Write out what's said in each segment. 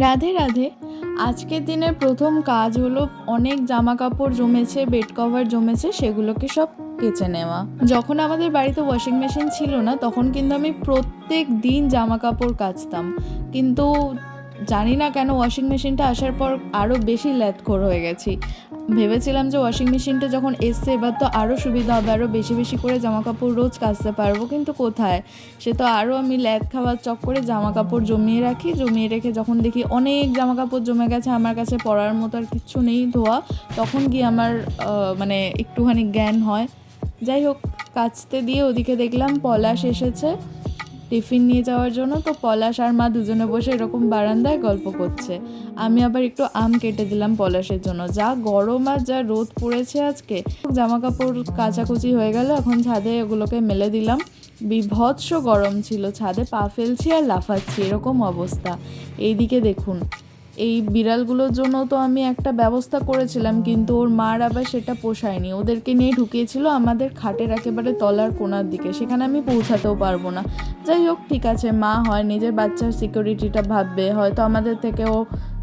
রাধে রাধে। আজকের দিনের প্রথম কাজ হলো অনেক জামা কাপড় জমেছে, বেড কভার জমেছে, সেগুলোকে সব কেচে নেওয়া। যখন আমাদের বাড়িতে ওয়াশিং মেশিন ছিল না তখন কিন্তু আমি প্রত্যেক দিন জামা কাপড় কাচতাম, কিন্তু জানি না কেন ওয়াশিং মেশিনটা আসার পর আরও বেশি ল্যাদখোর হয়ে গেছি। ভেবেছিলাম যে ওয়াশিং মেশিনটা যখন এসছে এবার তো আরও সুবিধা হবে, আরও বেশি বেশি করে জামা কাপড় রোজ কাচতে পারবো, কিন্তু কোথায়, সে তো আরও আমি ল্যাদ খাওয়ার চক্করে জামা কাপড় জমিয়ে রাখি। জমিয়ে রেখে যখন দেখি অনেক জামা কাপড় জমে গেছে, আমার কাছে পরার মতো আর কিচ্ছু নেই ধোয়া, তখন গিয়ে আমার মানে একটুখানি জ্ঞান হয়। যাই হোক, কাচতে দিয়ে ওদিকে দেখলাম পলাশ এসেছে টিফিন নিয়ে যাওয়ার জন্য। তো পলাশ আর মা দুজনে বসে এরকম বারান্দায় গল্প করছে। আমি আবার একটু আম কেটে দিলাম পলাশের জন্য। যা গরম আর যা রোদ পড়েছে আজকে, জামা কাপড় কাচাকুচি হয়ে গেল, এখন ছাদে ওগুলোকে মেলে দিলাম। বিভৎস গরম ছিল, ছাদে পা ফেলছি আর লাফাচ্ছি, এরকম অবস্থা। এইদিকে দেখুন, এই বিড়ালগুলোর জন্য তো আমি একটা ব্যবস্থা করেছিলাম, কিন্তু ওর মার আবার সেটা পোষায়নি। ওদেরকে নিয়ে ঢুকিয়েছিল আমাদের খাটের একেবারে তলার কোণার দিকে, সেখানে আমি পৌঁছাতেও পারবো না। যাই হোক, ঠিক আছে, মা হয় নিজের বাচ্চার সিকিউরিটিটা ভাববে, হয়তো আমাদের থেকেও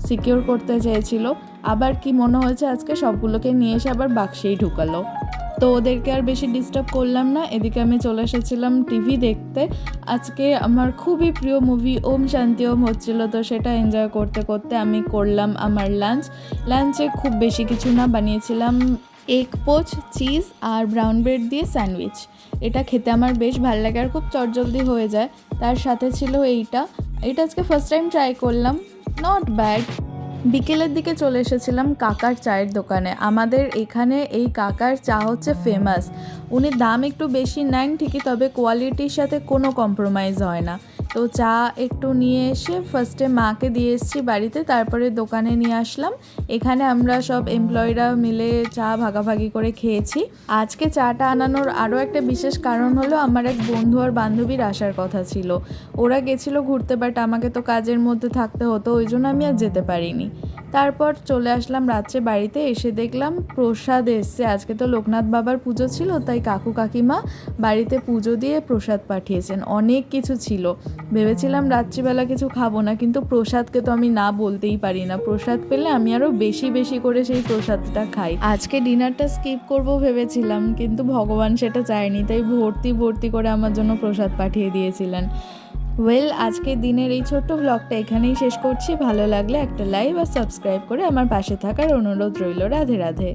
সিকিউর করতে চেয়েছিল। আবার কি মনে হয়েছে আজকে সবগুলোকে নিয়ে এসে আবার বাক্সেই ঢুকালো। তো ওদেরকে আর বেশি ডিস্টার্ব করলাম না। এদিকে আমি চলে এসেছিলাম টিভি দেখতে। আজকে আমার খুবই প্রিয় মুভি ওম শান্তি ওম হচ্ছিল, তো সেটা এনজয় করতে করতে আমি করলাম আমার লাঞ্চে খুব বেশি কিছু না, বানিয়েছিলাম এগ পোচ, চিজ আর ব্রাউন ব্রেড দিয়ে স্যান্ডউইচ। এটা খেতে আমার বেশ ভালো লাগে আর খুব চটজলদি হয়ে যায়। তার সাথে ছিল এইটা আজকে ফার্স্ট টাইম ট্রাই করলাম, নট ব্যাড। বিকেলের দিকে চলে এসেছিলাম কাকার চায়ের দোকানে। আমাদের এখানে এই কাকার চা হচ্ছে ফেমাস। উনি দাম একটু বেশি নেন ঠিকই, তবে কোয়ালিটির সাথে কোনো কম্প্রোমাইজ হয় না। তো চা একটু নিয়ে এসে ফার্স্টে মাকে দিয়ে এসেছি বাড়িতে, তারপরে দোকানে নিয়ে আসলাম। এখানে আমরা সব এমপ্লয়িরা মিলে চা ভাগাভাগি করে খেয়েছি। আজকে চাটা আনানোর আরও একটা বিশেষ কারণ হলো, আমার এক বন্ধু আর বান্ধবীর আসার কথা ছিল। ওরা গেছিলো ঘুরতে, বাট আমাকে তো কাজের মধ্যে থাকতে হতো, ওই জন্য আমি আর যেতে পারিনি। তারপর চলে আসলাম রাত্রে বাড়িতে। এসে দেখলাম প্রসাদ এসছে। আজকে তো লোকনাথ বাবার পুজো ছিল, তাই কাকু কাকিমা বাড়িতে পুজো দিয়ে প্রসাদ পাঠিয়েছেন। অনেক কিছু ছিল, ভেবেছিলাম রাত্রিবেলা কিছু খাবো না, কিন্তু প্রসাদকে তো আমি না বলতেই পারি না। প্রসাদ পেলে আমি আরও বেশি বেশি করে সেই প্রসাদটা খাই। আজকে ডিনারটা স্কিপ করব ভেবেছিলাম, কিন্তু ভগবান সেটা চায়নি, তাই ভর্তি ভর্তি করে আমার জন্য প্রসাদ পাঠিয়ে দিয়েছিলেন। আজকে দিনের এই ছোট্ট ব্লগটা এখানেই শেষ করছি। ভালো লাগলে একটা লাইক আর সাবস্ক্রাইব করে আমার পাশে থাকার অনুরোধ রইল। রাধে রাধে।